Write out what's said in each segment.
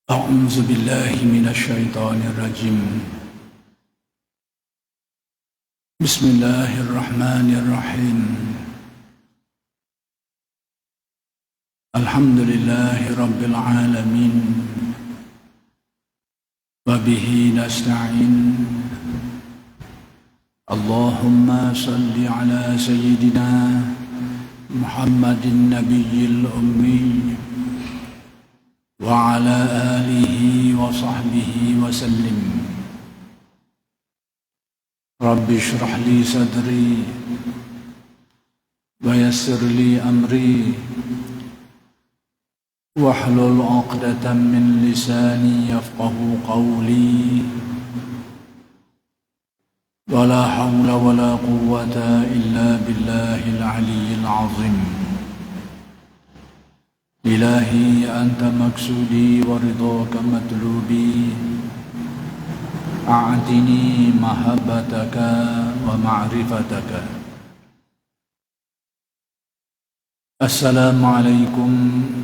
أعوذ بالله من الشيطان الرجيم. بسم الله الرحمن الرحيم. الحمد لله رب العالمين، وبه نستعين. اللهم صل على سيدنا محمد النبي الأمي وعلى آله وصحبه وسلم. رب اشرح لي صدري ويسر لي أمري واحلل عقدة من لساني يفقه قولي. ولا حول ولا قوة إلا بالله العلي العظيم. إلهي أنت مقصودي ورضاك مطلوبي، أعطني محبتك ومعرفتك. السلام عليكم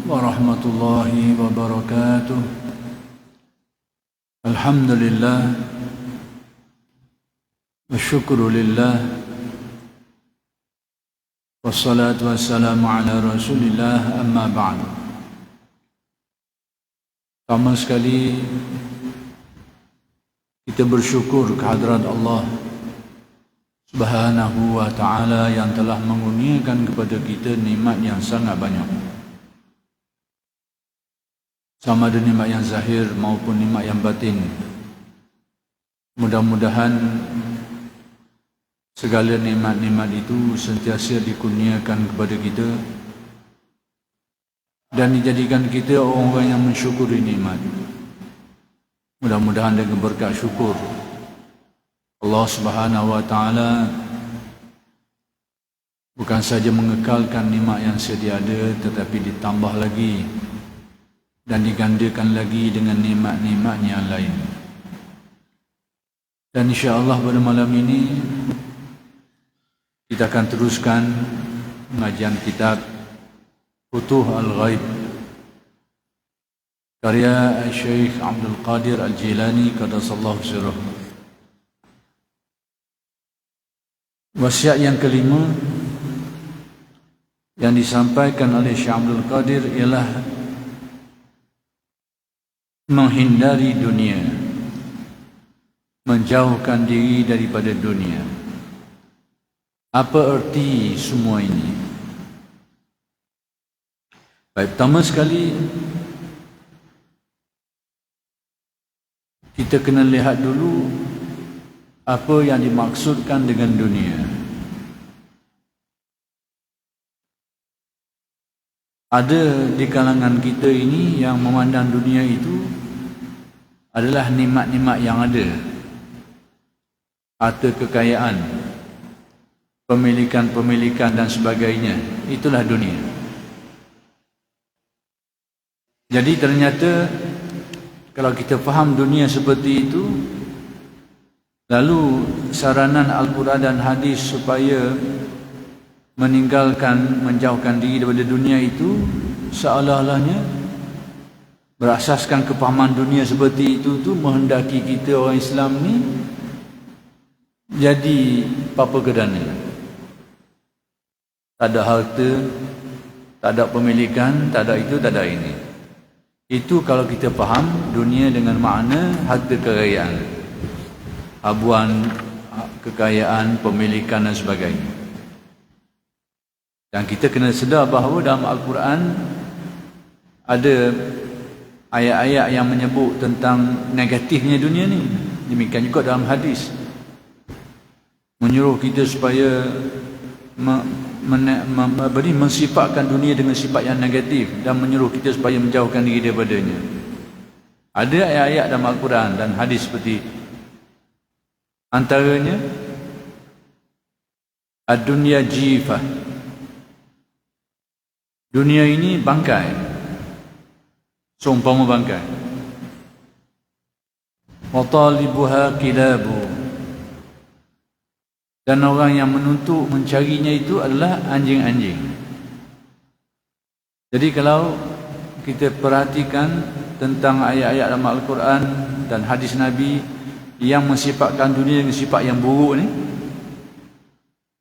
ورحمة الله وبركاته. الحمد لله والشكر لله wassalatu wassalamu ala rasulillah, amma ba'd. Pertama sekali kita bersyukur kehadrat Allah Subhanahu wa ta'ala yang telah mengurniakan kepada kita nikmat yang sangat banyak, sama ada nikmat yang zahir maupun nikmat yang batin. Mudah-mudahan segala nikmat-nikmat itu sentiasa dikurniakan kepada kita dan dijadikan kita orang-orang yang mensyukuri nikmat. Mudah-mudahan dengan berkat syukur Allah Subhanahu wa ta'ala bukan saja mengekalkan nikmat yang sedia ada, tetapi ditambah lagi dan digandakan lagi dengan nikmat-nikmat yang lain. Dan insya-Allah pada malam ini kita akan teruskan pengajian kitab Futuh Al-Ghaib karya Syekh Abdul Qadir Al-Jilani qaddasallahu sirruh. Wasiat yang kelima yang disampaikan oleh Syekh Abdul Qadir ialah menghindari dunia, menjauhkan diri daripada dunia. Apa erti semua ini? Baik, pertama sekali kita kena lihat dulu apa yang dimaksudkan dengan dunia. Ada di kalangan kita ini yang memandang dunia itu adalah nikmat-nikmat yang ada, harta kekayaan, pemilikan-pemilikan dan sebagainya. Itulah dunia. Jadi ternyata kalau kita faham dunia seperti itu, lalu saranan Al-Quran dan hadis supaya meninggalkan, menjauhkan diri daripada dunia itu, seolah-olahnya berasaskan kefahaman dunia seperti itu tu menghendaki kita orang Islam ni jadi papa kedana. Tak ada harta, tak ada pemilikan, tak ada itu, tak ada ini. Itu kalau kita faham dunia dengan makna harta kekayaan, habuan kekayaan, pemilikan dan sebagainya. Dan kita kena sedar bahawa dalam Al-Quran ada ayat-ayat yang menyebut tentang negatifnya dunia ni. Demikian juga dalam hadis menyuruh kita supaya mensifatkan dunia dengan sifat yang negatif dan menyuruh kita supaya menjauhkan diri daripadanya. Ada ayat-ayat dalam Al-Quran dan hadis seperti antaranya ad-dunya jifah, dunia ini bangkai, seumpama bangkai. Wa talibuha kilabu, dan orang yang menuntut mencarinya itu adalah anjing-anjing. Jadi kalau kita perhatikan tentang ayat-ayat dalam Al-Quran dan hadis Nabi yang mensifatkan dunia dengan sifat yang buruk ni,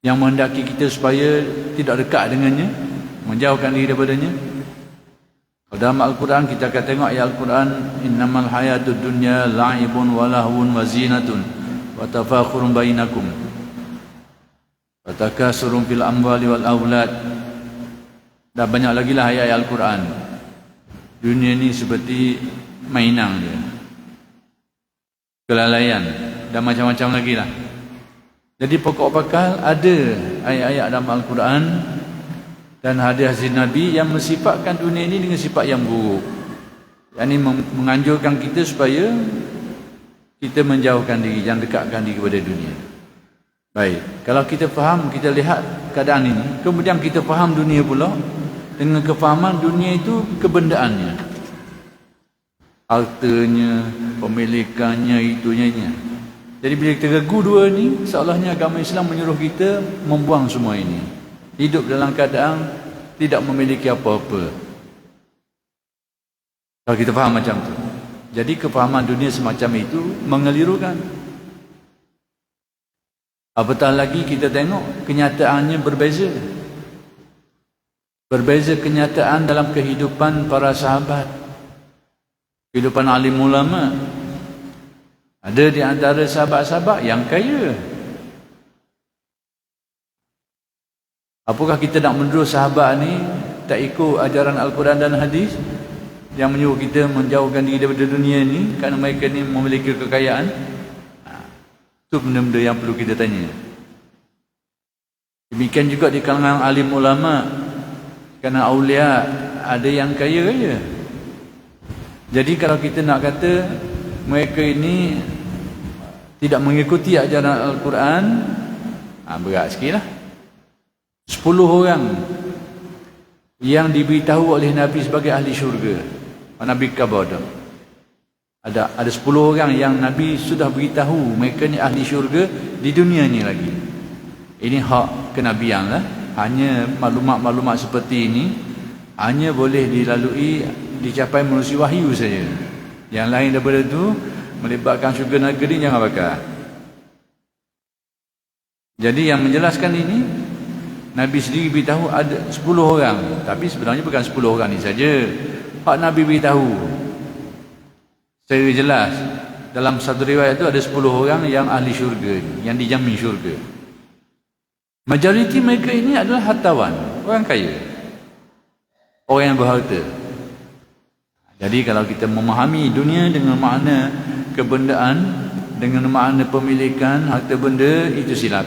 yang menghendaki kita supaya tidak dekat dengannya, menjauhkan diri daripadanya. Dalam Al-Quran kita akan tengok ayat Al-Quran, innamal hayatud dunya la'ibun wa lahwun wa zinatun wa tafakhurun bainakum wa takasurun fil amwali wal aulad. Dan banyak lagi lah ayat Al-Quran. Dunia ni seperti mainan dia, kelalaian dan macam-macam lagi lah. Jadi pokok bakal ada ayat-ayat dalam Al-Quran dan hadis Nabi yang mensifatkan dunia ini dengan sifat yang buruk. Yang ini menganjurkan kita supaya kita menjauhkan diri, jangan dekatkan diri kepada dunia. Baik, kalau kita faham, kita lihat keadaan ini, kemudian kita faham dunia pula dengan kefahaman dunia itu kebendaannya, hartanya, pemilikannya, itunya. Jadi bila kita regu dua ni, seolahnya agama Islam menyuruh kita membuang semua ini, hidup dalam keadaan tidak memiliki apa-apa. Kalau kita faham macam tu, jadi kefahaman dunia semacam itu mengelirukan. Apatah lagi kita tengok kenyataannya berbeza. Berbeza kenyataan dalam kehidupan para sahabat, kehidupan alim ulama. Ada di antara sahabat-sahabat yang kaya. Apakah kita nak menuduh sahabat ni tak ikut ajaran Al-Quran dan hadis yang menyuruh kita menjauhkan diri daripada dunia ni kerana mereka ni memiliki kekayaan? Itu benda-benda yang perlu kita tanya. Demikian juga di kalangan alim ulama, kerana aulia ada yang kaya-kaya. Jadi kalau kita nak kata mereka ini tidak mengikuti ajaran Al-Quran, berat sikit lah. 10 orang yang diberitahu oleh Nabi sebagai ahli syurga, Nabi Kabadah. Ada 10 orang yang Nabi sudah beritahu mereka ni ahli syurga di dunia ni lagi. Ini hak kenabian lah. Hanya maklumat-maklumat seperti ini hanya boleh dicapai melalui wahyu saja. Yang lain daripada itu melibatkan syurga negeri jangan bakal. Jadi yang menjelaskan ini Nabi sendiri beritahu ada 10 orang, tapi sebenarnya bukan 10 orang ni saja. Hak Nabi beritahu secara jelas dalam satu riwayat itu ada 10 orang yang ahli syurga, yang dijamin syurga. Majoriti mereka ini adalah hartawan, orang kaya, orang yang berharta. Jadi kalau kita memahami dunia dengan makna kebendaan, dengan makna pemilikan harta benda, itu silap.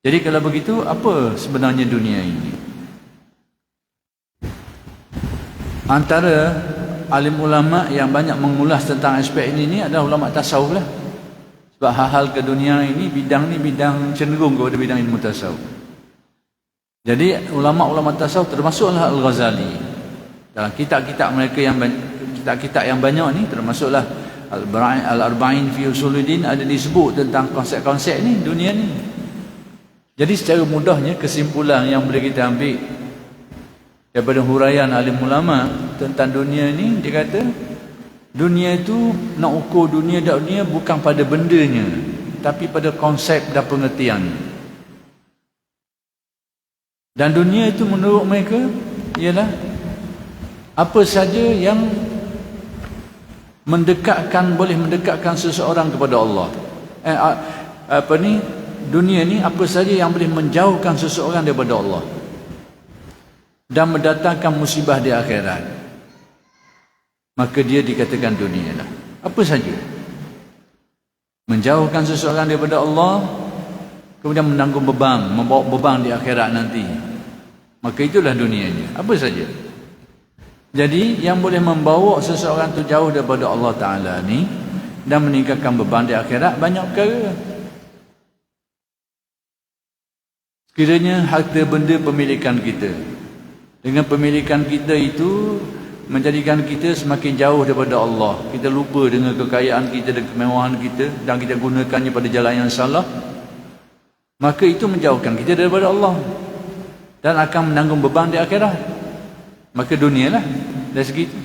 Jadi kalau begitu, apa sebenarnya dunia ini? Antara alim ulama yang banyak mengulas tentang aspek ini adalah ulama tasawuf lah. Sebab hal-hal ke dunia ini, bidang ni bidang cenderung kepada bidang ilmu tasawuf. Jadi ulama-ulama tasawuf termasuklah Al-Ghazali. Dalam kitab-kitab mereka yang kitab-kitab yang banyak ni, termasuklah Al-Arba'in fi Usuluddin, ada disebut tentang konsep-konsep ni, dunia ni. Jadi secara mudahnya kesimpulan yang boleh kita ambil daripada huraian alim ulama tentang dunia ni, dia kata dunia itu, nak ukur dunia bukan pada bendanya, tapi pada konsep dan pengertiannya. Dan dunia itu menurut mereka ialah apa saja yang boleh mendekatkan seseorang kepada Allah. Dunia ni apa saja yang boleh menjauhkan seseorang daripada Allah dan mendatangkan musibah di akhirat, maka dia dikatakan dunia lah. Apa saja menjauhkan seseorang daripada Allah, kemudian menanggung beban, membawa beban di akhirat nanti, maka itulah dunianya. Apa saja. Jadi yang boleh membawa seseorang tu jauh daripada Allah Ta'ala ni dan meningkatkan beban di akhirat banyak perkara. Sekiranya harta benda pemilikan kita, dengan pemilikan kita itu menjadikan kita semakin jauh daripada Allah, kita lupa dengan kekayaan kita dan kemewahan kita dan kita gunakannya pada jalan yang salah, maka itu menjauhkan kita daripada Allah dan akan menanggung beban di akhirat. Maka dunia lah dari segi itu.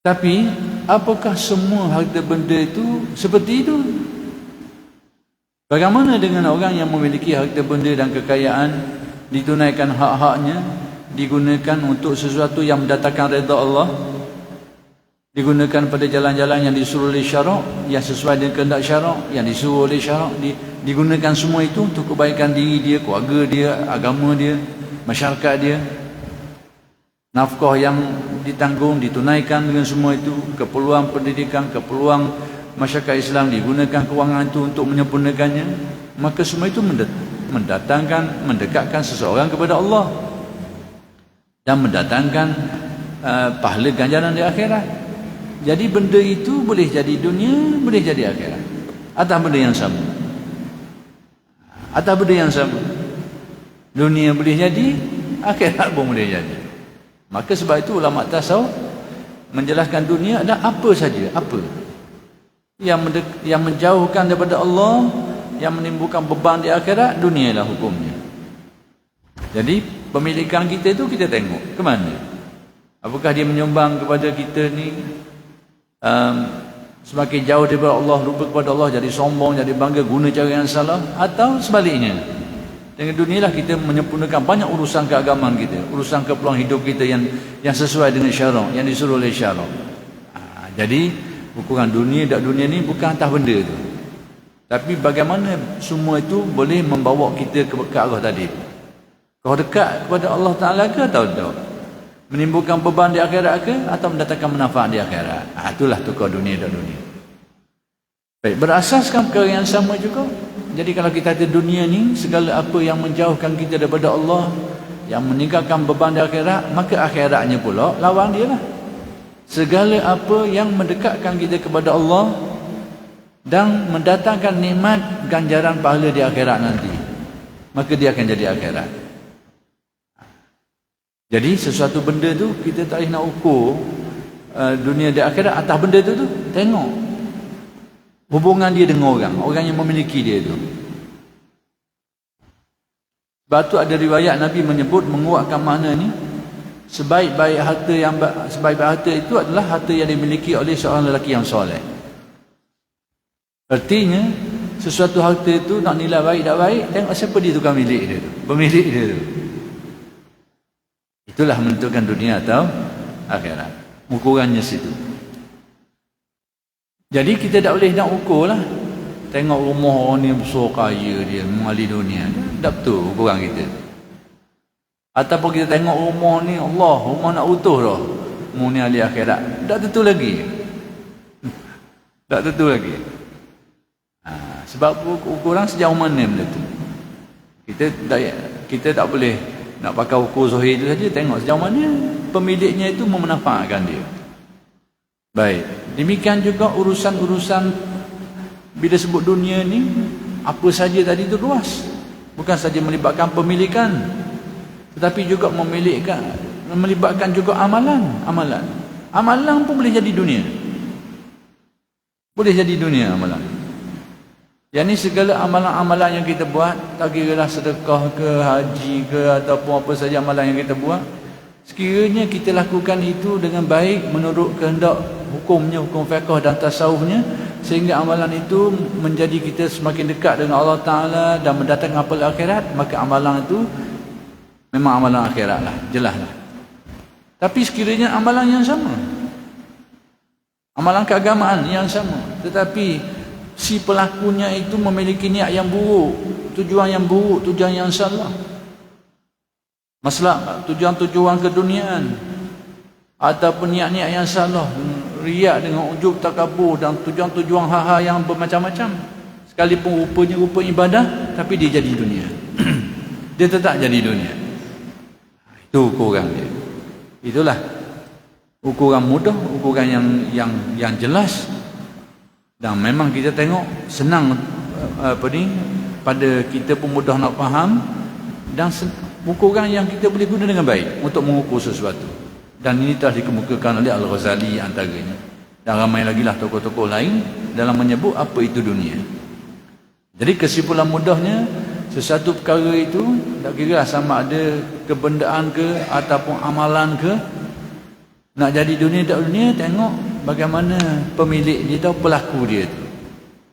Tapi apakah semua harta benda itu seperti itu? Bagaimana dengan orang yang memiliki harta benda dan kekayaan, ditunaikan hak-haknya, digunakan untuk sesuatu yang mendatangkan redha Allah, digunakan pada jalan-jalan yang disuruh oleh syarak, yang sesuai dengan kehendak syarak, yang disuruh oleh syarak, digunakan semua itu untuk kebaikan diri dia, keluarga dia, agama dia, masyarakat dia. Nafkah yang ditanggung, ditunaikan dengan semua itu, keperluan pendidikan, keperluan masyarakat Islam, digunakan kewangan itu untuk menyempurnakannya, maka semua itu mendekatkan seseorang kepada Allah dan mendatangkan pahala ganjaran di akhirat. Jadi benda itu boleh jadi dunia, boleh jadi akhirat, atau benda yang sama. Atau benda yang sama. Dunia boleh jadi, akhirat pun boleh jadi. Maka sebab itu ulama tasawuf menjelaskan dunia adalah apa saja, apa yang menjauhkan daripada Allah, yang menimbulkan beban di akhirat, dunia lah hukumnya. Jadi pemilikan kita itu kita tengok ke mana. Apakah dia menyumbang kepada kita ni semakin jauh daripada Allah, lupa kepada Allah, jadi sombong, jadi bangga, guna cara yang salah, atau sebaliknya. Dengan dunia lah kita menyempurnakan banyak urusan keagamaan kita, urusan keperluan hidup kita yang sesuai dengan syarak, yang disuruh oleh syarak. Jadi ukuran dunia dan dunia ni bukan atas benda tu, tapi bagaimana semua itu boleh membawa kita ke arah tadi. Kau dekat kepada Allah Ta'ala ke atau tak? Menimbulkan beban di akhirat ke atau mendatangkan manfaat di akhirat? Itulah tukar dunia dan dunia. Baik, berasaskan perkara yang sama juga. Jadi kalau kita ada dunia ni, segala apa yang menjauhkan kita daripada Allah, yang meninggalkan beban di akhirat, maka akhiratnya pula lawan dia lah. Segala apa yang mendekatkan kita kepada Allah dan mendatangkan nikmat ganjaran pahala di akhirat nanti, maka dia akan jadi akhirat. Jadi sesuatu benda tu kita tak boleh nak ukur dunia di akhirat atas benda tu tengok hubungan dia dengan orang yang memiliki dia tu. Sebab tu ada riwayat Nabi menyebut, menguatkan makna ni, sebaik-baik harta itu adalah harta yang dimiliki oleh seorang lelaki yang soleh. Artinya sesuatu harta itu nak nilai baik tak baik, tengok siapa dia tukang milik dia tu, pemilik dia tu. Itulah menentukan dunia atau akhirat, ukurannya situ. Jadi kita tak boleh nak ukur lah. Tengok rumah orang ni besar kaya dia, mengali dunia, tak betul ukuran kita. Ataupun kita tengok rumah ni, Allah, rumah nak utuh dah, mu ni ahli akhirat, tak tentu lagi. Tak tentu lagi. Sebab ukuran sejauh mana benda tu. Kita tak boleh nak pakai ukur zahir itu saja. Tengok sejauh mana pemiliknya itu memanfaatkan dia. Baik, demikian juga urusan-urusan bila sebut dunia ni, apa saja tadi itu luas. Bukan saja melibatkan pemilikan, tetapi juga melibatkan juga amalan. Amalan pun boleh jadi dunia. Boleh jadi dunia amalan. Yang ni segala amalan-amalan yang kita buat, tak kiralah sedekah ke, haji ke, ataupun apa saja amalan yang kita buat, sekiranya kita lakukan itu dengan baik menurut kehendak hukumnya, hukum fiqh dan tasawufnya, sehingga amalan itu menjadi kita semakin dekat dengan Allah Ta'ala dan mendatangkan pahala akhirat, maka amalan itu memang amalan akhirat lah, jelas lah. Tapi sekiranya amalan yang sama, amalan keagamaan yang sama, tetapi si pelakunya itu memiliki niat yang buruk, tujuan yang buruk, tujuan yang salah, masalah tujuan-tujuan keduniaan, ataupun niat-niat yang salah, riak dengan ujub takabur dan tujuan-tujuan hal-hal yang bermacam-macam, sekalipun rupanya rupa ibadah, tapi dia jadi dunia. Dia tetap jadi dunia. Itu ukuran dia. Itulah ukuran mudah, ukuran yang jelas, dan memang kita tengok senang pada kita pun mudah nak faham, dan ukuran yang kita boleh guna dengan baik untuk mengukur sesuatu. Dan ini telah dikemukakan oleh Al-Ghazali antaranya, dan ramai lagi lah tokoh-tokoh lain dalam menyebut apa itu dunia. Jadi kesimpulan mudahnya, sesuatu perkara itu tak kira sama ada kebendaan ke ataupun amalan ke, Nak jadi dunia tak dunia, tengok bagaimana pemilik dia tahu pelaku dia tu.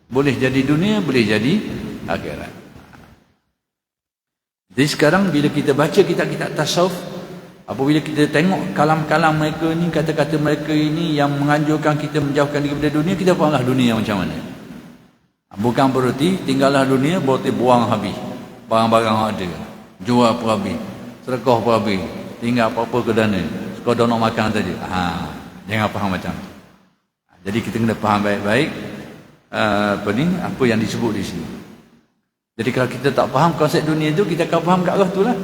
Boleh jadi dunia, boleh jadi akhirat. Jadi sekarang bila kita baca kitab-kitab tasawuf, apabila kita tengok kalam-kalam mereka ni, kata-kata mereka ini yang menganjurkan kita menjauhkan diri daripada dunia, kita fahamlah dunia macam mana. Bukan berarti tinggallah dunia, berarti buang habis barang-barang ada, jual per habis, sedekah per habis, tinggal apa-apa ke dana, sekadar nak makan saja. Jangan faham macam tu. Jadi kita kena faham baik-baik apa yang disebut di sini. Jadi kalau kita tak faham konsep dunia itu, kita akan faham kat arah tu lah.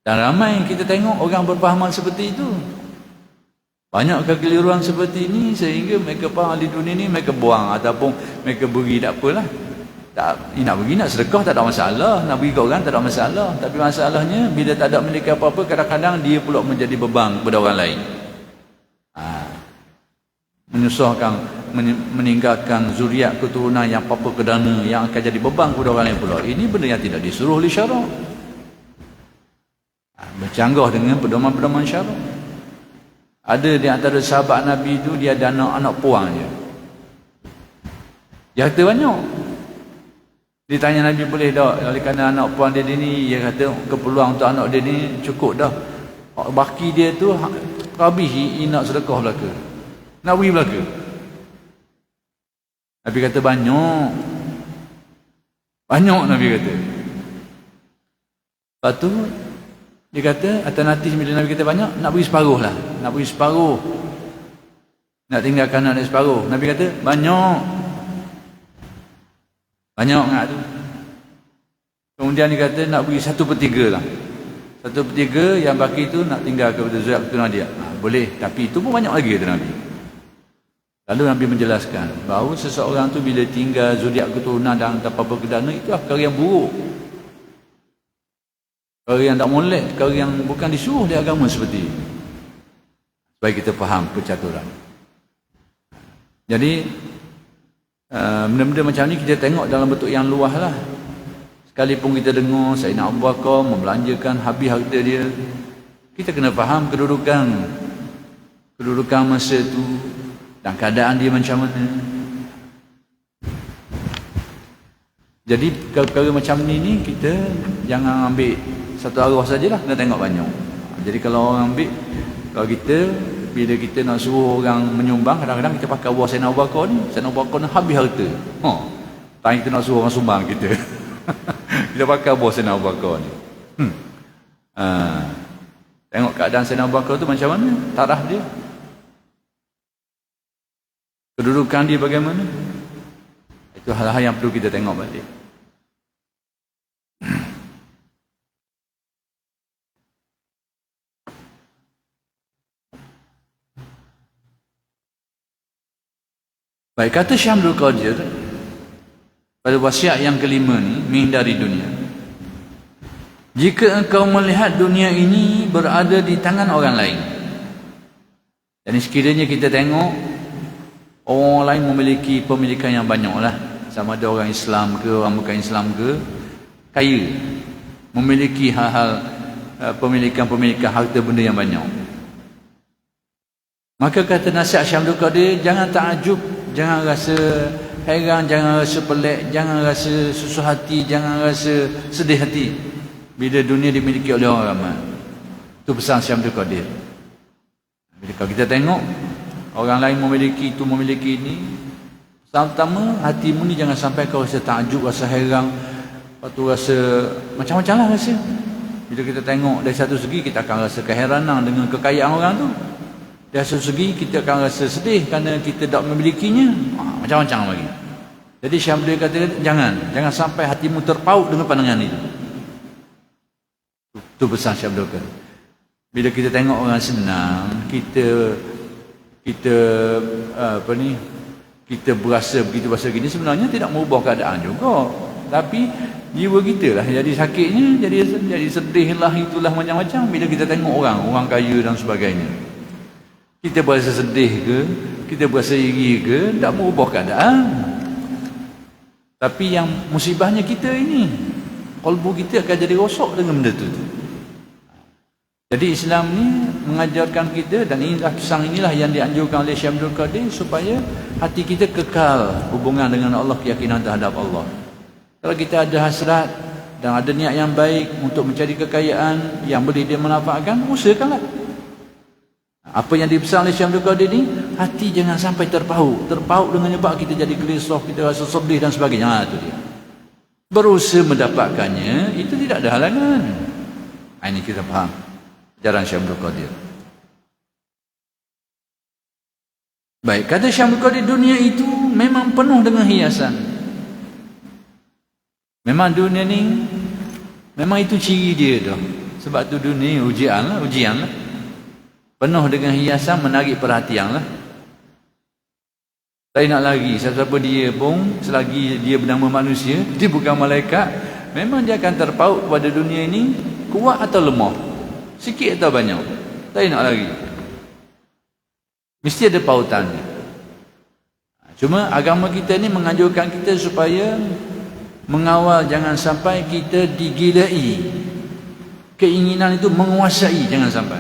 Dan ramai kita tengok orang berpahaman seperti itu. Banyak kekeliruan seperti ini sehingga mereka faham di dunia ni mereka buang ataupun mereka beri, tak apalah. Nak beri, nak sedekah tak ada masalah, nak beri ke orang tak ada masalah. Tapi masalahnya bila tak ada memiliki apa-apa, kadang-kadang dia pula menjadi beban kepada orang lain. Menyusahkan, meninggalkan zuriat keturunan yang apa-apa kedana, yang akan jadi beban kepada orang lain pula. Ini benda yang tidak disuruh oleh syarak. Bercanggah dengan pedoman-pedoman syarak. Ada di antara sahabat Nabi itu, dia ada anak puang je. Dia kata banyak. Ditanya Nabi, boleh tak? Oleh kerana anak puang dia ni, dia kata keperluan untuk anak dia ni cukup dah. Baki dia tu habis nak sedekah belaka, nak beri belaka. Nabi kata banyak. Banyak Nabi kata. Lepas tu dia kata alternatif bila Nabi kata banyak, nak beri separuh lah. Nak beri separuh, nak tinggalkan anak separuh. Nabi kata banyak. Banyak sangat tu. Kemudian dia kata nak beri 1/3 lah. 1/3 yang baki tu nak tinggal kepada zuriat keturunan dia. Boleh, tapi itu pun banyak lagi kata Nabi. Lalu Nabi menjelaskan bahawa seseorang tu bila tinggal zuriat keturunan dan apa-apa kedana, itu perkara yang buruk. Perkara yang tak molek, perkara yang bukan disuruh di agama seperti ini. Supaya kita faham percaturan. Jadi benda-benda macam ni kita tengok dalam bentuk yang luas lah. Sekalipun kita dengar Sayyidina Abu Bakar membelanjakan habis harta dia, kita kena faham kedudukan masa tu dan keadaan dia macam mana. Jadi perkara macam ni kita jangan ambil satu arah sajalah, kena tengok banyak. Jadi kalau orang ambil, kalau kita bila kita nak suruh orang menyumbang, kadang-kadang kita pakai buah Sayyidina Abu Bakar ni. Sayyidina Abu Bakar ni habis harta. Tanya kita nak suruh orang sumbang kita. Kita pakai buah Sayyidina Abu Bakar ni. Tengok keadaan Sayyidina Abu Bakar tu macam mana, taraf dia, kedudukan dia bagaimana. Itu hal-hal yang perlu kita tengok balik. Baik, kata Syekh Abdul Qadir pada wasiat yang kelima ni, menghindari dunia. Jika engkau melihat dunia ini berada di tangan orang lain, dan sekiranya kita tengok orang lain memiliki pemilikan yang banyak lah, sama ada orang Islam ke, orang bukan Islam ke, kaya, memiliki hal-hal pemilikan harta benda yang banyak, maka kata nasihat Syekh Abdul Qadir, jangan takjub, jangan rasa heran, jangan rasa pelik, jangan rasa susah hati, jangan rasa sedih hati bila dunia dimiliki oleh orang ramai. Itu pesan Syekh Abdul Qadir. Bila kalau kita tengok orang lain memiliki itu, memiliki ini, pertama hatimu ni jangan sampai kau rasa takjub, rasa heran, lepas tu rasa macam-macam lah rasa. Bila kita tengok dari satu segi, kita akan rasa keheranan dengan kekayaan orang tu. Dari satu segi kita akan rasa sedih kerana kita tak memilikinya. Macam-macam lagi. Jadi Syekh Abdul kata jangan sampai hatimu terpaut dengan pandangan itu. Itu pesan Syekh Abdul kata. Bila kita tengok orang senang, kita berasa begitu bahasa gini, sebenarnya tidak mengubah keadaan juga. Tapi jiwa kita lah jadi sakitnya, jadi sedih lah, itulah macam-macam bila kita tengok orang kaya dan sebagainya. Kita berasa sedih ke, kita berasa iri ke, tak mengubah keadaan. Tapi yang musibahnya kita ini, kalbu kita akan jadi rosak dengan benda tu. Jadi Islam ni mengajarkan kita, dan inilah pesan inilah yang dianjurkan oleh Syekh Abdul Qadir, supaya hati kita kekal hubungan dengan Allah, keyakinan terhadap Allah. Kalau kita ada hasrat dan ada niat yang baik untuk mencari kekayaan yang boleh dia manfaatkan, usahakanlah. Apa yang dipesan oleh Syekh Abdul Qadir ni, hati jangan sampai terpaut dengan sebab kita jadi gelisah, kita rasa sedih dan sebagainya. Itu dia. Berusaha mendapatkannya, itu tidak ada halangan. Ini kita faham ajaran Syekh Abdul Qadir. Baik, kata Syekh Abdul Qadir, dunia itu memang penuh dengan hiasan. Memang dunia ni, memang itu ciri dia tu. Sebab tu dunia ujian lah. Penuh dengan hiasan, menarik perhatian lah. Tak nak lagi, siapa dia pun, selagi dia bernama manusia, dia bukan malaikat, memang dia akan terpaut pada dunia ini, kuat atau lemah, sikit atau banyak, tak nak lagi. Mesti ada pautannya. Cuma agama kita ni menganjurkan kita supaya mengawal, jangan sampai kita digilai. Keinginan itu menguasai, jangan sampai.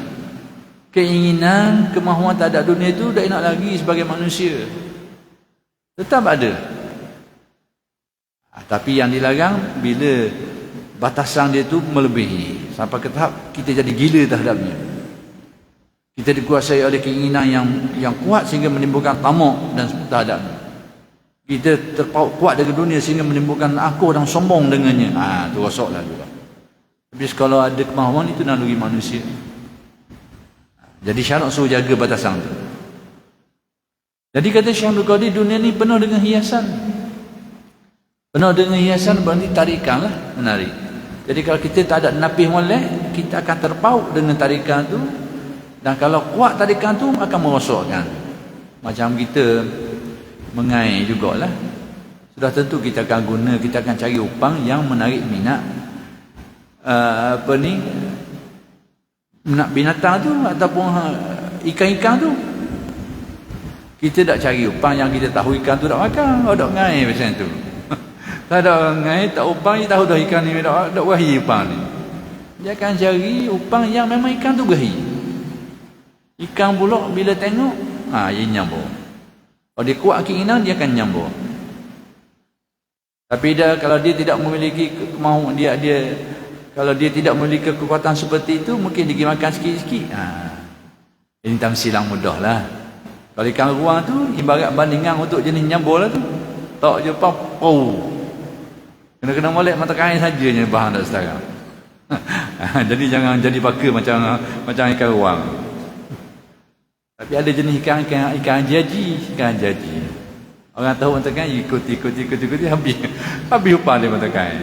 Keinginan, kemahuan terhadap dunia itu tak nak lagi sebagai manusia. Tetap ada. Tapi yang dilarang bila batasan dia itu melebihi, sampai ke tahap kita jadi gila terhadapnya. Kita dikuasai oleh keinginan yang kuat sehingga menimbulkan tamak dan terhadapnya. Kita terpaut kuat dengan dunia sehingga menimbulkan aku dan sombong dengannya. Itu rosaklah juga. Tapi kalau ada kemahuan, itu naluri manusia. Jadi syarat suruh jaga batasan itu. Jadi kata Syekh Abdul Qadir, dunia ni penuh dengan hiasan. Penuh dengan hiasan berarti tarikan lah, menarik. Jadi kalau kita tak ada napih molek, kita akan terpaut dengan tarikan tu. Dan kalau kuat tarikan tu akan merosakkan. Macam kita mengai jugalah. Sudah tentu kita akan guna, kita akan cari upang yang menarik minat minat binatang tu ataupun ikan-ikan tu. Kita tak cari upang yang kita tahu ikan tu tak makan, tak ngai macam tu. Tak ada ngai, tak upang, dia tahu dah ikan ni tak berahi upang ni. Dia akan cari upang yang memang ikan tu berahi. Ikan pula bila tengok, dia nyambung. Kalau dia kuat keinginan, dia akan nyambung. Tapi kalau dia tidak memiliki kemauan, kalau dia tidak memiliki kekuatan seperti itu, mungkin dia makan sikit-sikit. Ini tamsilang mudah lah. Kalau ikan ruang tu, ibarat bandingan untuk jenis nyambul lah tu. Tak je pau. Kena molek mata kain sajanya bahan dah sekarang. Jadi jangan jadi baka macam ikan ruang. Tapi ada jenis ikan jaji. Orang tahu mata kain, ikuti habis upah dia mata kain.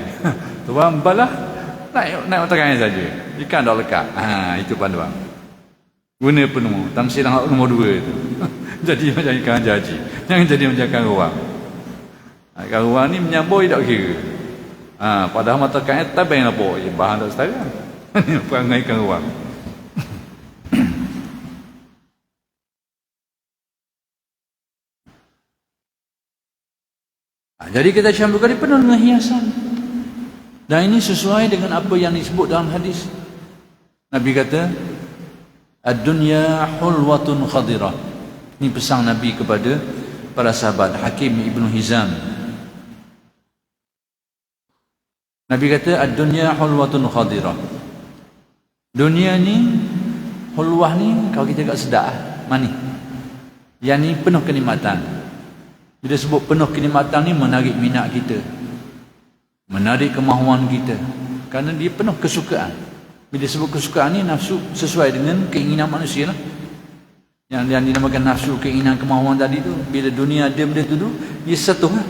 Tuan balah naik mata kain saja. Ikan dah lekat. Itu panduan. Guna penuh. Tamsilang nombor 2 itu. Jadi macam ikan jaji. Jangan jadi macam ikan ruang. Ikan ruang ni menyamboi tak kira. Padahal mata kain tabeng apa? Bahan tak setara. Ini perangai ikan ruang. Jadi kita Syekh Abdul penuh dengan hiasan. Dan ini sesuai dengan apa yang disebut dalam hadis. Nabi kata, ad-dunya hulwatun khadirah. Ini pesan Nabi kepada para sahabat. Hakim Ibn Hizam. Nabi kata, ad-dunya hulwatun khadirah. Dunia ni, hulwah ni, kalau kita tak sedar, manis. Yang ni penuh kenikmatan. Bila sebut penuh kenikmatan ni, menarik minat kita, menarik kemahuan kita, kerana dia penuh kesukaan. Bila sebut kesukaan ni, nafsu sesuai dengan keinginan manusia lah. Yang dinamakan nafsu, keinginan, kemahuan tadi tu. Bila dunia ada benda tu, dia satu lah.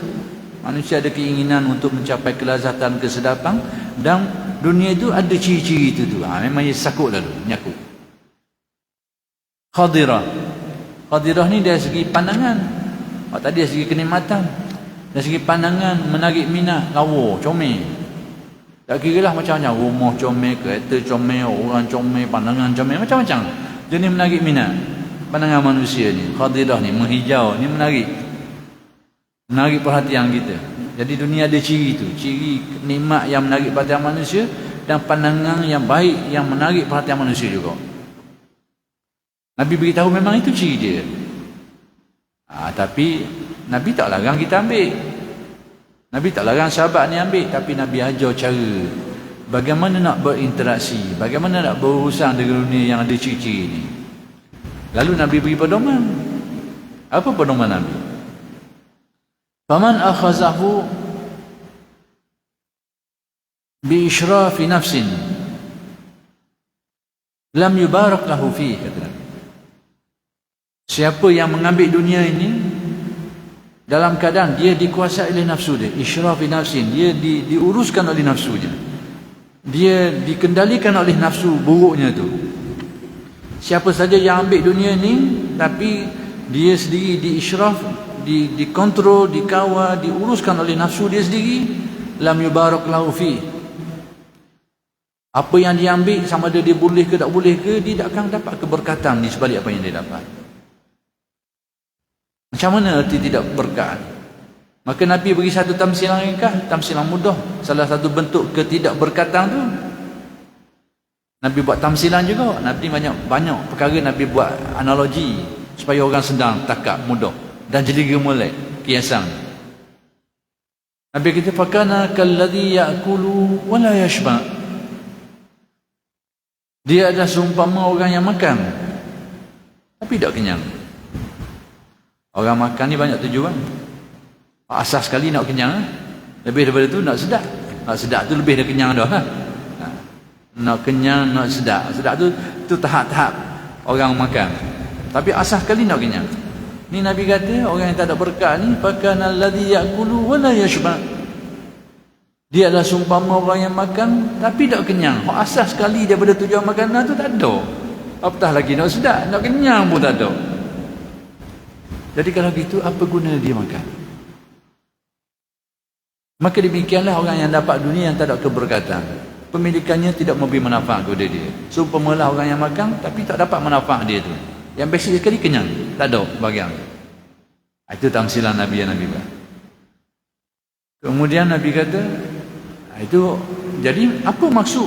Manusia ada keinginan untuk mencapai kelazatan, kesedapan, dan dunia itu ada ciri-ciri itu tu. Memang dia sakut lalu, nyakut. Khadirah. Khadirah ni dari segi pandangan. Tadi dari segi kenikmatan, dari segi pandangan, menarik minat, lawa, comel. Tak kira lah macam-macam. Rumah comel, kereta comel, orang comel, pandangan comel, macam-macam. Jenis menarik minat. Pandangan manusia ni, khadirah ni, menghijau ni menarik. Menarik perhatian kita. Jadi dunia ada ciri tu. Ciri nikmat yang menarik perhatian manusia, dan pandangan yang baik yang menarik perhatian manusia juga. Nabi beritahu memang itu ciri dia. Tapi Nabi tak larang kita ambil. Nabi tak larang sahabat ni ambil, tapi Nabi ajar cara bagaimana nak berinteraksi, bagaimana nak berurusan dengan dunia yang ada ciri-ciri ni. Lalu Nabi beri pedoman. Apa pedoman Nabi? Faman akhazahu bi ishrafi nafsin lam yubarak lahu fi, kata Nabi. Siapa yang mengambil dunia ini dalam keadaan dia dikuasai oleh nafsu dia, ishrafi nafsin, dia diuruskan oleh nafsunya, dia dikendalikan oleh nafsu buruknya tu. Siapa saja yang ambil dunia ni tapi dia sendiri diisyraf, dikontrol, dikawal, diuruskan oleh nafsu dia sendiri, lam yubarak lahu fi. Apa yang dia ambil, sama ada dia boleh ke tak boleh ke, dia tak akan dapat keberkatan di sebalik apa yang dia dapat. Macam mana arti tidak berkat? Maka Nabi beri satu tamsilan ringkas, tamsilan mudah. Salah satu bentuk ketidakberkatan tu Nabi buat tamsilan juga. Nabi banyak perkara Nabi buat analogi supaya orang sedang takap mudah dan jeliga molek kiasan. Nabi kata fakana kalladhi ya'kulu wa la yashba. Dia adalah seumpama orang yang makan tapi tak kenyang. Orang makan ni banyak tujuan. Asas sekali nak kenyang, lebih daripada tu nak sedap. Nak sedap tu lebih dah kenyang dah. Nak kenyang, nak sedap. Sedap tu tahap-tahap orang makan. Tapi asas sekali nak kenyang. Ni Nabi kata orang yang tak ada berkat ni fakana alladhi ya'kulu wa la yashba. Dia adalah seumpama orang yang makan tapi tak kenyang. Asas sekali daripada tujuan makanan tu tak ada. Apatah lagi nak sedap, nak kenyang pun tak ada. Jadi kalau gitu apa guna dia makan? Maka demikianlah orang yang dapat dunia yang tak ada keberkatan. Pemilikannya tidak memberi manfaat kepada dia. Seumpamalah orang yang makan tapi tak dapat manfaat dia tu. Yang basic sekali kenyang, tak ada bahagian. Itu tamsilan Nabi yang Nabi buat. Kemudian Nabi kata, itu jadi apa maksud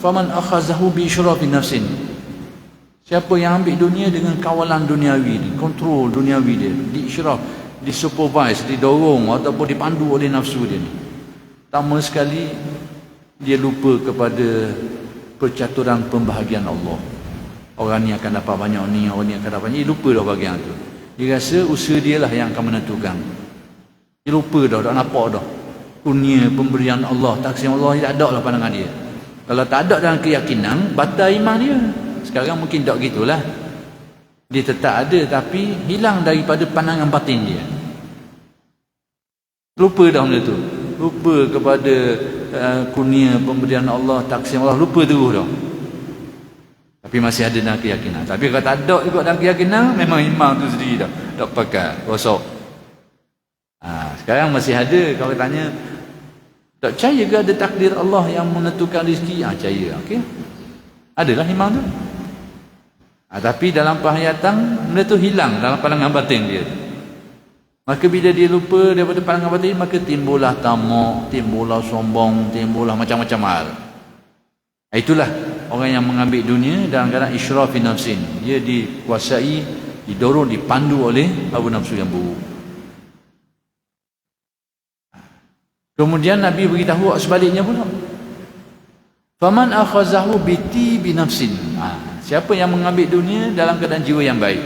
faman akhazahu bi ishrafi nafsin? Siapa yang ambil dunia dengan kawalan duniawi ni, kontrol duniawi dia, di-isyraf, disupervise, didorong ataupun dipandu oleh nafsu dia ni. Pertama sekali dia lupa kepada percaturan pembahagian Allah. Orang ni akan dapat banyak ni, orang ni akan dapat ni, dia lupa dah bahagian tu. Dia rasa usaha dia lah yang akan menentukan. Dia lupa dah, tak nampak dah kurnia pemberian Allah, taksir Allah, tak ada lah pandangan dia. Kalau tak ada dalam keyakinan, batal iman dia. Sekarang mungkin tak gitulah. Dia tetap ada tapi hilang daripada pandangan batin dia. Lupa dah benda tu. Lupa kepada kurnia pemberian Allah, taksir Allah, lupa terus dah. Tapi masih ada dalam keyakinan. Tapi kalau tak ada juga dalam keyakinan, memang iman tu sendiri dah tak pakai, rosak. Sekarang masih ada. Kalau tanya tak percaya ke ada takdir Allah yang menentukan rezeki? Percaya. Okey. Adalah iman tu. Tapi dalam penghayatan benda tu hilang dalam pandangan batin dia. Maka bila dia lupa daripada pandangan batin, maka timbullah tamak, timbullah sombong, timbullah macam-macam hal. Itulah orang yang mengambil dunia dalam keadaan isyraf fi nafsin. Dia dikuasai, didorong, dipandu oleh hawa nafsu yang buruk. Kemudian Nabi beritahu sebaliknya pula. Faman akhazahu biti bi nafsin. Siapa yang mengambil dunia dalam keadaan jiwa yang baik,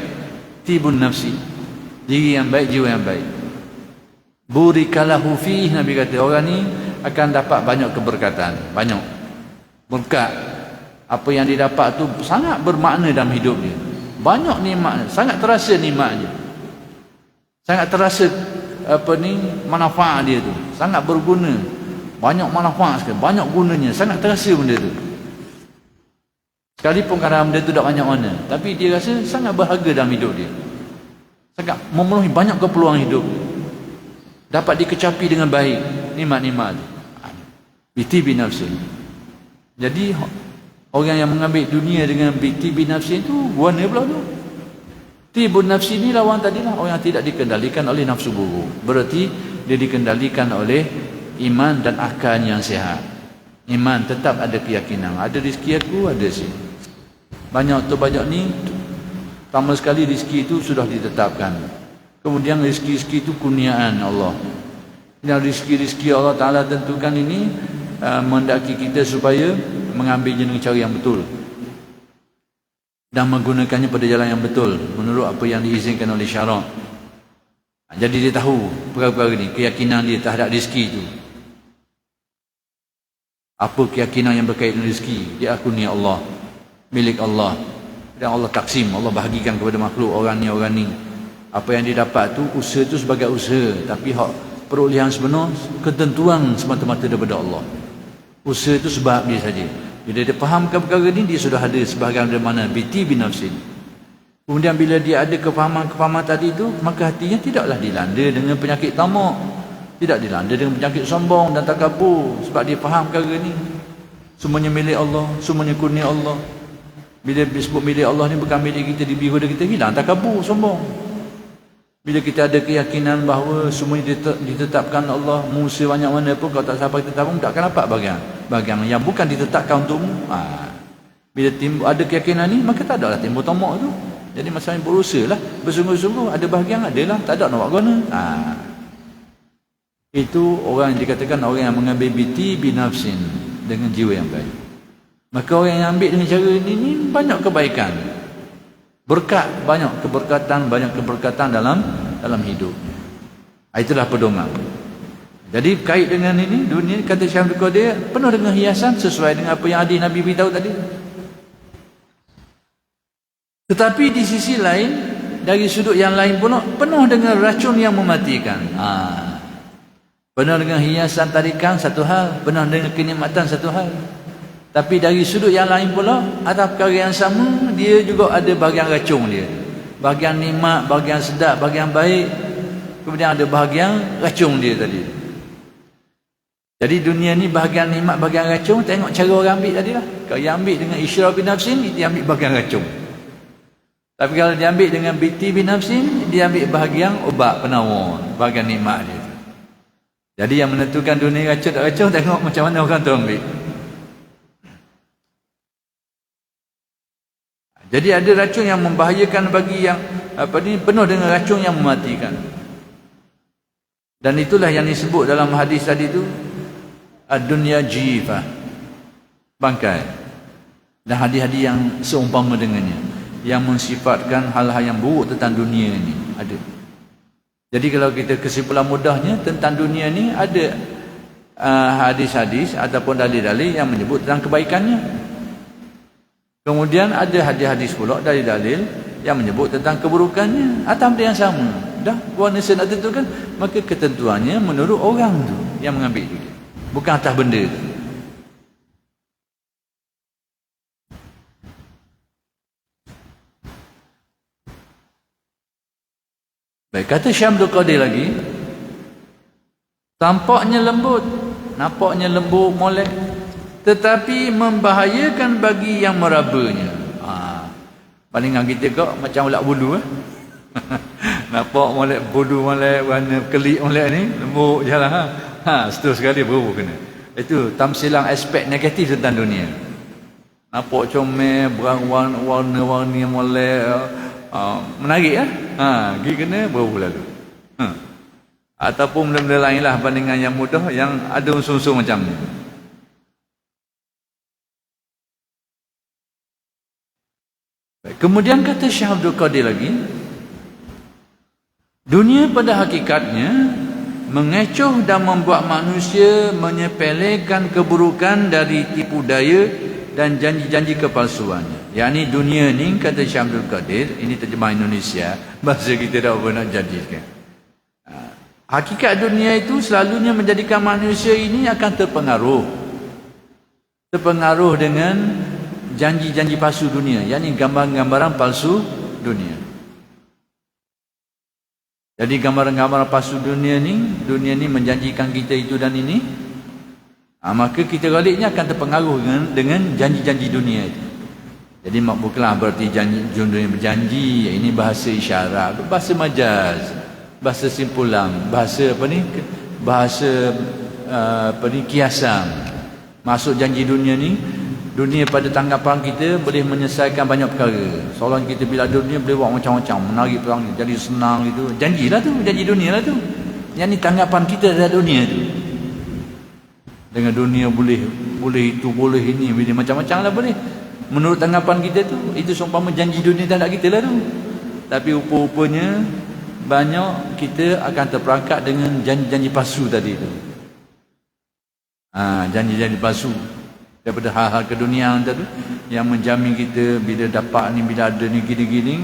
tibun nafsi, diri yang baik, jiwa yang baik, burikalahu fihi. Nabi kata orang ni akan dapat banyak keberkatan, banyak berkat. Apa yang dia dapat tu sangat bermakna dalam hidup dia, banyak nikmat, sangat terasa nikmatnya, sangat terasa manfaat dia tu, sangat berguna, banyak manfaat sekali, banyak gunanya, sangat terasa benda tu. Sekalipun kadang benda tu tak banyak mana, tapi dia rasa sangat berharga dalam hidup dia, sangat memenuhi banyak keperluan hidup dia, dapat dikecapi dengan baik nikmat-nikmat. Biti bi nafsin. Jadi orang yang mengambil dunia dengan biti bi nafsin tu warna pula tu. Tibun nafsi ni lawan tadilah, orang yang tidak dikendalikan oleh nafsu buruk. Berarti dia dikendalikan oleh iman dan akal yang sihat. Iman tetap ada keyakinan. Ada rezeki aku, ada sini. Banyak tu banyak ni, pertama sekali rezeki itu sudah ditetapkan. Kemudian rezeki-rezeki itu kurniaan Allah. Dan rezeki-rezeki Allah Ta'ala tentukan ini mendaki kita supaya mengambilnya dengan cara yang betul dan menggunakannya pada jalan yang betul menurut apa yang diizinkan oleh syarak. Jadi dia tahu perkara-perkara ni, keyakinan dia terhadap rezeki itu. Apa keyakinan yang berkaitan dengan rezeki? Dia akuni Allah, milik Allah, dan Allah taksim, Allah bahagikan kepada makhluk orang ni. Apa yang dia dapat tu, usaha tu sebagai usaha, tapi hak perolehan sebenar ketentuan semata-mata daripada Allah. Usaha itu sebab dia saja. Bila dia fahamkan perkara ni, dia sudah ada sebahagian dari mana biti binafsin. Kemudian bila dia ada kefahaman tadi tu, maka hatinya tidaklah dilanda dengan penyakit tamak, tidak dilanda dengan penyakit sombong dan takabur, sebab dia faham perkara ni. Semuanya milik Allah, semuanya kurnia Allah. Bila disebut milik Allah ni bukan milik kita, di biru kita, hilang takabur, sombong. Bila kita ada keyakinan bahawa semuanya ditetapkan Allah, musuh banyak mana pun kalau tak sampai ditetapkan, tak akan dapat bahagian yang bukan ditetapkan untukmu. Bila timbul ada keyakinan ni, maka tak adalah timbul tamak tu. Jadi masalahnya berusaha lah, bersungguh-sungguh, ada bahagian adalah, tak ada nak buat guna. Itu orang yang dikatakan orang yang mengambil biti binafsin, dengan jiwa yang baik. Maka orang yang ambil dengan cara ini banyak kebaikan, berkat, banyak keberkatan dalam hidup. Itulah pedoman. Jadi kait dengan ini, dunia kata Syekh Abdul Qadir penuh dengan hiasan sesuai dengan apa yang hadis Nabi beritahu tadi. Tetapi di sisi lain, dari sudut yang lain pula penuh dengan racun yang mematikan. Penuh dengan hiasan tarikan satu hal, penuh dengan kenikmatan satu hal. Tapi dari sudut yang lain pula, atas perkara yang sama, dia juga ada bahagian racun dia. Bahagian nikmat, bahagian sedap, bahagian baik. Kemudian ada bahagian racun dia tadi. Jadi dunia ni bahagian nikmat, bahagian racun, tengok cara orang ambil tadi lah. Kalau yang ambil dengan isyraf bin nafsin, dia ambil bahagian racun. Tapi kalau dia ambil dengan biti bin nafsin, dia ambil bahagian ubat penawar, bahagian nikmat dia. Jadi yang menentukan dunia racun tak racun, tengok macam mana orang tu ambil. Jadi ada racun yang membahayakan bagi yang penuh dengan racun yang mematikan. Dan itulah yang disebut dalam hadis tadi tu, ad-dunya jifah, bangkai. Dan hadis-hadis yang seumpama dengannya, yang mensifatkan hal-hal yang buruk tentang dunia ini ada. Jadi kalau kita kesimpulan mudahnya tentang dunia ni, ada hadis-hadis ataupun dalil-dalil yang menyebut tentang kebaikannya. Kemudian ada hadis-hadis pula, dalil-dalil yang menyebut tentang keburukannya. Atas benda yang sama. Dah, warna saya nak tentukan, maka ketentuannya menurut orang tu yang mengambil itu. Bukan atas benda tu. Baik, kata Syekh Abdul Qadir lagi, tampaknya lembut, nampaknya lembut, molek, tetapi membahayakan bagi yang merabanya. Palingan kita kok macam ulat bulu. Nampak molek, bulu molek, warna kelik molek ni, lembut je lah. Seterus sekali baru kena. Itu tamsilan aspek negatif tentang dunia. Nampak comel, warna-warni molek, menarik lah. Pergi kena baru lalu. Ataupun benda-benda lain lah bandingan yang mudah, yang ada unsur-unsur macam ni. Kemudian kata Syekh Abdul Qadir lagi, dunia pada hakikatnya mengecoh dan membuat manusia menyepelekan keburukan dari tipu daya dan janji-janji kepalsuannya. Yakni dunia ni, kata Syekh Abdul Qadir, ini terjemah Indonesia, bahasa kita dah apa nak jadikan. Hakikat dunia itu selalunya menjadikan manusia ini akan terpengaruh dengan janji-janji palsu dunia, yakni gambaran-gambaran palsu dunia. Jadi gambaran-gambaran palsu dunia ni menjanjikan kita itu dan ini, maka kita baliknya akan terpengaruh dengan janji-janji dunia itu. Jadi bukanlah berarti dunia berjanji, ini bahasa isyarat, bahasa majaz, bahasa simpulan, bahasa kiasan. Masuk janji dunia ni, dunia pada tanggapan kita boleh menyelesaikan banyak perkara. Seolah kita bila ada dunia boleh buat macam-macam, menarik perang jadi senang gitu. Janjilah tu, janji dunia lah tu. Yang ni tanggapan kita terhadap dunia tu. Dengan dunia boleh itu, boleh ini, boleh macam-macam lah boleh. Menurut tanggapan kita tu, itu seumpama janji dunia terhadap kita lah tu. Tapi rupa-rupanya banyak kita akan terperangkap dengan janji-janji palsu tadi tu. Janji-janji palsu daripada hal-hal keduniaan tadi yang menjamin kita bila dapat ni, bila ada ni, gini-gini.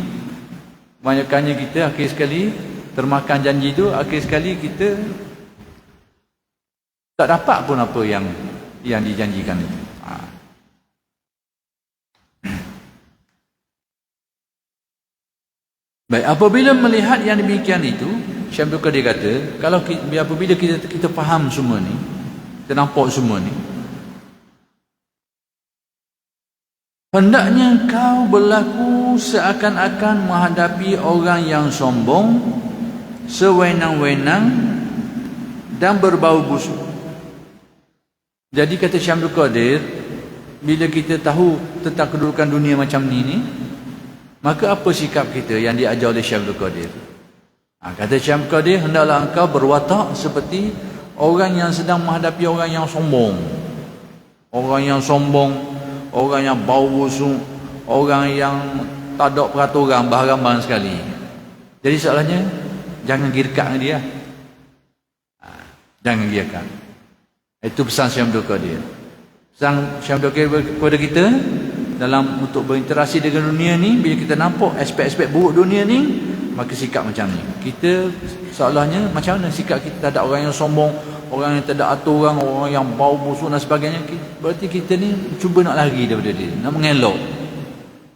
Banyakannya kita akhir sekali termakan janji tu, akhir sekali kita tak dapat pun apa yang dijanjikan itu. Baik, apabila melihat yang demikian itu, Syekh Abdul Qadir kata, apabila kita faham semua ni, kita nampak semua ni, hendaknya kau berlaku seakan-akan menghadapi orang yang sombong, sewenang-wenang dan berbau busuk. Jadi kata Syekh Abdul Qadir, bila kita tahu tentang kedudukan dunia macam ni, maka apa sikap kita yang diajar oleh Syekh Abdul Qadir? Kata Syekh Abdul Qadir, hendaklah engkau berwatak seperti orang yang sedang menghadapi orang yang sombong. Orang yang sombong, orang yang bau busuk, orang yang tak ada peraturan, baharamban sekali. Jadi soalannya, jangan girkat dengan dia. Jangan girkat. Itu pesan Syekh Abdul Qadir. Pesan Syekh Abdul Qadir kepada kita dalam untuk berinteraksi dengan dunia ni, bila kita nampak aspek-aspek buruk dunia ni, maka sikap macam ni. Kita seolahnya macam mana sikap kita terhadap orang yang sombong, orang yang tidak aturan, orang yang bau busuk dan sebagainya. Berarti kita ni cuba nak lari daripada dia, nak mengelak.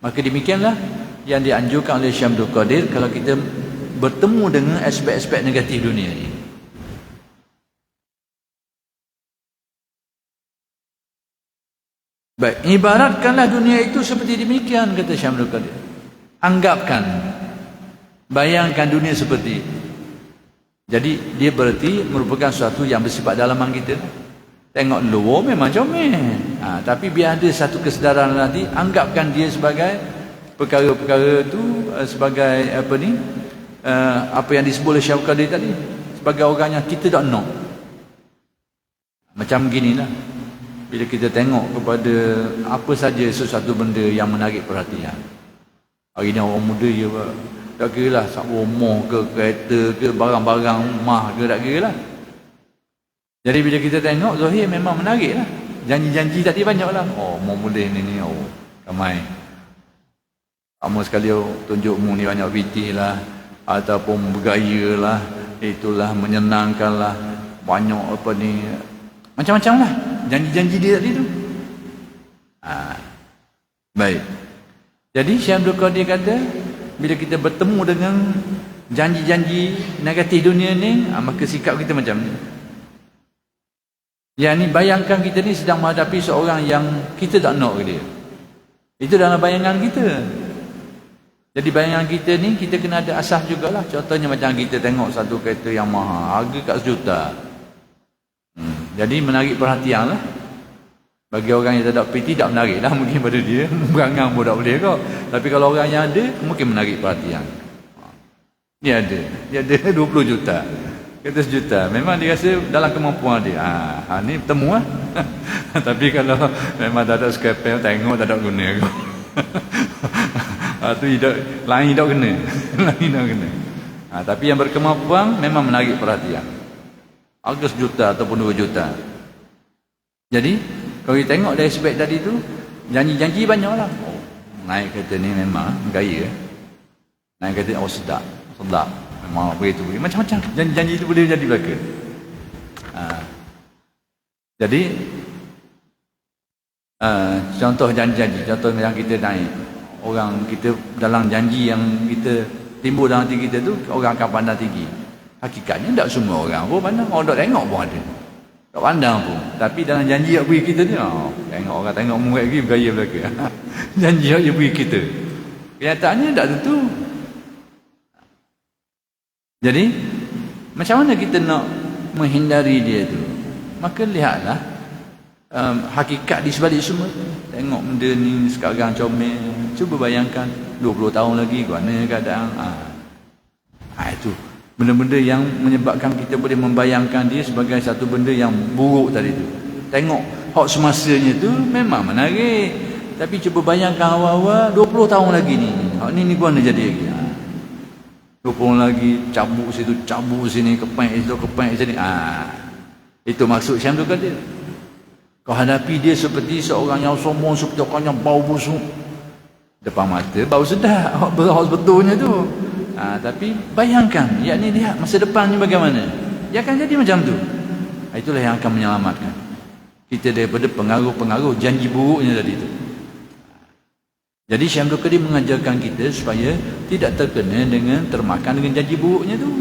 Maka demikianlah yang dianjurkan oleh Syekh Abdul Qadir kalau kita bertemu dengan aspek-aspek negatif dunia ni. Baik, ibaratkanlah dunia itu seperti demikian, kata Syekh Abdul Qadir. Anggapkan, bayangkan dunia seperti itu. Jadi dia berarti merupakan sesuatu yang bersifat dalaman kita. Tengok luar memang comel, tapi biar ada satu kesedaran nanti, anggapkan dia sebagai perkara-perkara itu sebagai apa yang disebut oleh Syekh Abdul Qadir tadi, sebagai orang yang kita tak nak. Macam beginilah, bila kita tengok kepada apa saja sesuatu benda yang menarik perhatian. Hari ni orang muda je, tak kira lah rumah ke, kereta ke, barang-barang rumah ke, tak kira lah. Jadi bila kita tengok, zahir memang menarik lah. Janji-janji tadi banyak lah. Oh, mau boleh ni, oh, ramai. Kamu sekali tunjukmu ni banyak fitih lah, ataupun bergaya lah, itulah, menyenangkan lah, banyak apa ni, macam-macam lah janji-janji dia tadi tu. Baik. Jadi Syekh Abdul Qadir kata, bila kita bertemu dengan janji-janji negatif dunia ni, maka sikap kita macam ni. Yang ni bayangkan kita ni sedang menghadapi seorang yang kita tak nak ke dia. Itu dalam bayangan kita. Jadi bayangan kita ni, kita kena ada asas jugalah. Contohnya macam kita tengok satu kereta yang mahal, harga kat sejuta. Jadi menarik perhatian lah. Bagi orang yang tak ada piti, tak menarik lah mungkin pada dia. Berangang pun tak boleh kok. Tapi kalau orang yang ada, mungkin menarik perhatian. Dia ada 20 juta, kata sejuta. Memang dia rasa dalam kemampuan dia. Ni bertemu lah. Tapi kalau memang tak ada skepel, tengok tak ada guna kok. Tu lain tak kena. Lain tak kena. Tapi yang berkemampuan memang menarik perhatian. Harga sejuta ataupun 2 juta. Jadi kalau kita tengok dari aspek tadi tu, janji-janji banyak lah. Oh, naik kereta ni memang gaya. Naik kereta, oh sedap. Memang begitu. Macam-macam janji-janji tu boleh jadi belaka. Jadi contoh janji-janji, contoh yang kita naik, orang kita dalam janji yang kita timbul dalam hati kita tu, orang akan pandang tinggi. Hakikatnya tak semua orang pun pandang. Orang tak tengok pun ada, tak pandang pun. Tapi dalam janji yang beri kita ni, tengok orang tengok muka lagi bergaya belaka. Janji yang beri kita, kenyataannya tak tentu. Jadi macam mana kita nak menghindari dia tu? Maka lihatlah hakikat di sebalik semua. Tengok benda ni sekarang comel, cuba bayangkan 20 tahun lagi mana keadaan. Itu benda-benda yang menyebabkan kita boleh membayangkan dia sebagai satu benda yang buruk tadi tu. Tengok hak semasanya tu memang menarik, tapi cuba bayangkan awal-awal 20 tahun lagi ni, hak ni guna jadi lagi. 20 lagi cabut situ, cabut sini, kepek situ, kepek sini. Itu maksud Syamsul Qadir. Kau hadapi dia seperti seorang yang sombong, seperti orang yang bau busuk. Depan mata bau sedap, betulnya tu. Tapi bayangkan, yakni lihat masa depannya bagaimana. Dia akan jadi macam tu. Itulah yang akan menyelamatkan kita daripada pengaruh-pengaruh janji buruknya tadi tu. Jadi Syamsul Qadir mengajarkan kita supaya tidak terkena dengan termakan dengan janji buruknya tu.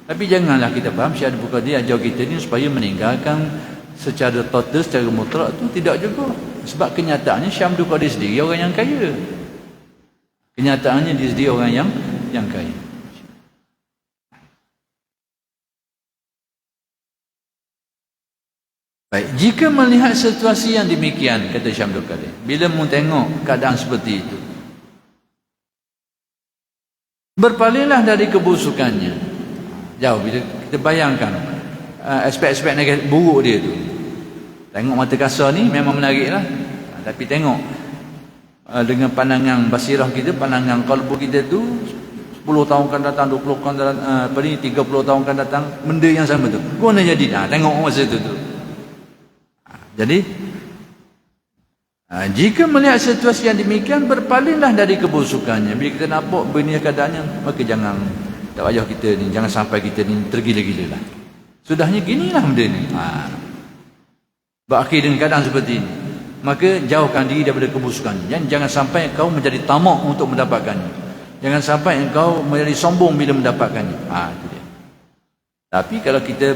Tapi janganlah kita faham Syamsul Qadir ajar kita ni supaya meninggalkan secara total, secara mutlak tu tidak juga. Sebab kenyataannya Syamsul Qadir sendiri orang yang kaya. Kenyataannya dia sendiri orang yang kaya. Baik, jika melihat situasi yang demikian, kata Syamsul Qadir, bila mu tengok keadaan seperti itu, berpalinglah dari kebusukannya. Jauh bila kita bayangkan aspek-aspek negatif buruk dia tu. Tengok mata kasar ni memang menariklah. Tapi tengok dengan pandangan basirah kita, pandangan qalbu kita tu 10 tahun akan datang, 20 tahun akan datang, 30 tahun akan datang, benda yang sama tu. Guna jadi tengok masa tu. Jadi jika melihat situasi yang demikian, berpalinglah dari kebusukannya. Bila kita nampak begini keadaannya, maka jangan, tak payah kita ni, jangan sampai kita ni tergila-gila lah. Sudahnya ginilah benda ni. Berakhir dengan keadaan seperti ini, maka jauhkan diri daripada kebusukan. Jangan sampai kau menjadi tamak untuk mendapatkannya. Jangan sampai engkau menjadi sombong bila mendapatkannya. Itu dia. Tapi kalau kita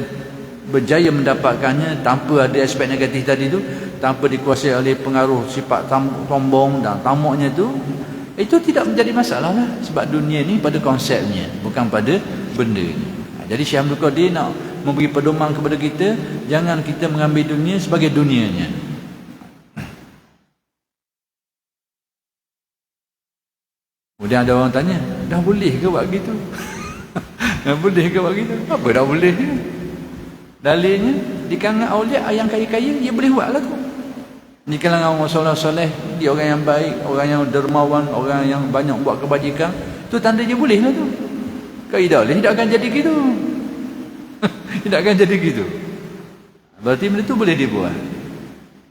berjaya mendapatkannya tanpa ada aspek negatif tadi tu, tanpa dikuasai oleh pengaruh sifat sombong dan tamaknya itu tidak menjadi masalah lah. Sebab dunia ni pada konsepnya, bukan pada benda ni. Jadi Syamsul Qadir nak memberi pedoman kepada kita, jangan kita mengambil dunia sebagai dunianya. Kemudian ada orang tanya, dah boleh ke buat gitu? Dah boleh ke buat gitu? Apa dah boleh? Dalilnya di kalangan aulia yang kaya-kaya dia boleh buat lah tu. Di kalangan orang soleh-soleh, dia orang yang baik, orang yang dermawan, orang yang banyak buat kebajikan, tu tanda dia boleh lah tu. Kalau tidak akan jadi gitu. Tidak akan jadi gitu. Berarti benda tu boleh dibuat.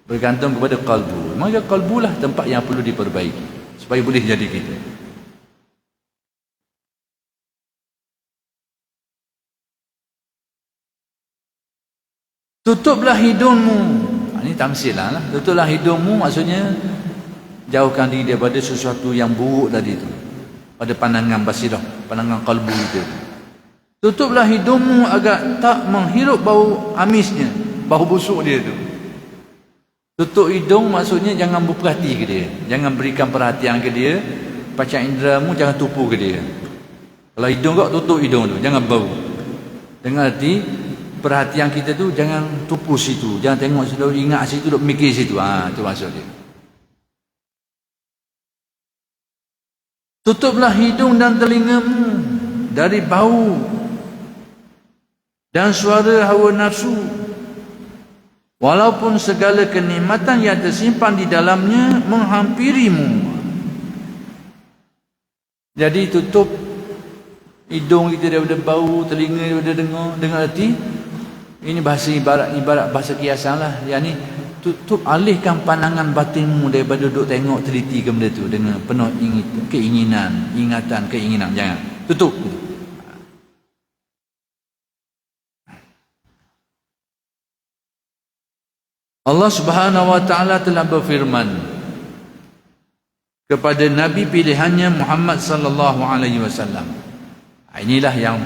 Bergantung kepada qalbu. Maka qalbulah tempat yang perlu diperbaiki supaya boleh jadi gitu. Tutuplah hidungmu. Ini tamsil lah. Tutuplah hidungmu maksudnya jauhkan diri daripada sesuatu yang buruk tadi tu. Pada pandangan basirah, pandangan qalbu itu. Tutuplah hidungmu agar tak menghirup bau amisnya, bau busuk dia tu. Tutup hidung maksudnya jangan berperhati ke dia, jangan berikan perhatian ke dia. Panca inderamu jangan tupu ke dia. Kalau hidung kau, tutup hidung tu, jangan bau. Dengan arti perhatian kita tu jangan tupu situ, jangan tengok situ, ingat situ, duk mikir situ. Itu maksud dia. Tutuplah hidung dan telingamu dari bau dan suara hawa nafsu, walaupun segala kenikmatan yang tersimpan di dalamnya menghampirimu. Jadi tutup hidung kita daripada bau, telinga daripada dengar. Dengan arti ini bahasa ibarat bahasa kiasan lah. Yang ni tutup, alihkan pandangan batinmu daripada duduk tengok teliti ke benda tu dengan penuh keinginan, keinginan. Jangan, tutup. Allah Subhanahu wa taala telah berfirman kepada nabi pilihannya Muhammad sallallahu alaihi wasallam. Inilah yang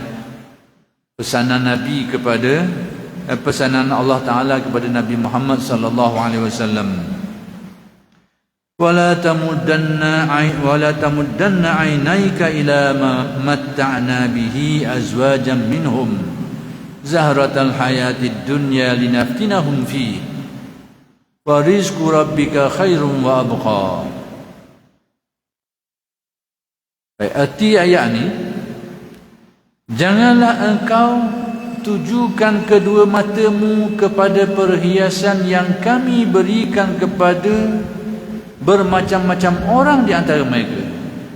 pesanan nabi kepada pesanan Allah taala kepada Nabi Muhammad sallallahu alaihi wasallam. Wala tamuddanna aynaika ila ma matta'na bihi azwajan minhum zahratal hayatid dunya linaftinahum fi. wa rizqu rabbika khairum wa abqa. Arti ayat ni, janganlah engkau tujukan kedua matamu kepada perhiasan yang kami berikan kepada bermacam-macam orang di antara mereka.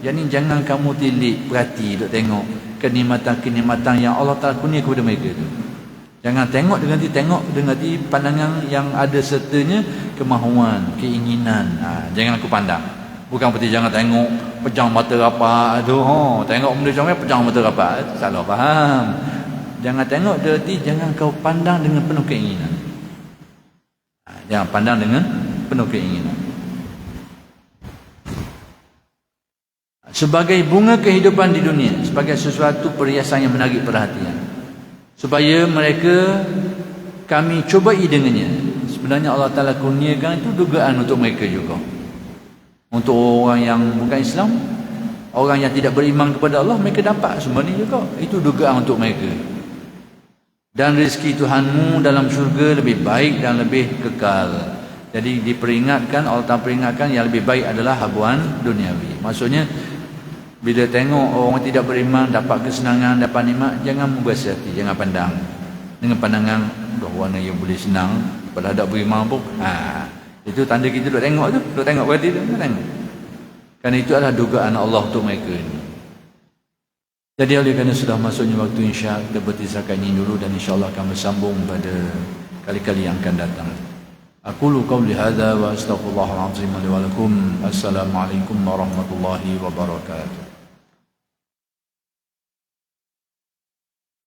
Jadi jangan kamu tilik, perhati, duk tengok kenikmatan-kenikmatan yang Allah Ta'ala kurnia kepada mereka tu. Jangan tengok dengan hati pandangan yang ada sertanya kemahuan, keinginan. Jangan aku pandang. Bukan berarti jangan tengok pejam mata rapat tu. Tengok benda macam ni pejam mata rapat. Salah faham. Jangan tengok berarti jangan kau pandang dengan penuh keinginan. Jangan pandang dengan penuh keinginan. Sebagai bunga kehidupan di dunia, sebagai sesuatu perhiasan yang menarik perhatian, supaya mereka kami cobai dengannya. Sebenarnya Allah Ta'ala kurniakan itu dugaan untuk mereka juga. Untuk orang yang bukan Islam, orang yang tidak beriman kepada Allah, mereka dapat semua ni juga. Itu dugaan untuk mereka. Dan rezeki Tuhanmu dalam syurga lebih baik dan lebih kekal. Jadi diperingatkan, Allah Ta'ala peringatkan yang lebih baik adalah habuan duniawi. Maksudnya bila tengok orang tidak beriman dapat kesenangan, dapat nikmat, jangan membiasa hati, jangan pandang dengan pandangan warna yang boleh senang pada ada beriman pun. Itu tanda kita duk tengok tu, duk tengok berarti tu, tengok. Kerana itu adalah dugaan Allah untuk mereka ini. Jadi oleh kerana sudah masuknya waktu insya, kita berhenti setakat ini dulu dan insya-Allah akan bersambung pada kali-kali yang akan datang. Aqulu qawli hadza wa astaghfirullahal azim li wa lakum. Assalamualaikum warahmatullahi wabarakatuh.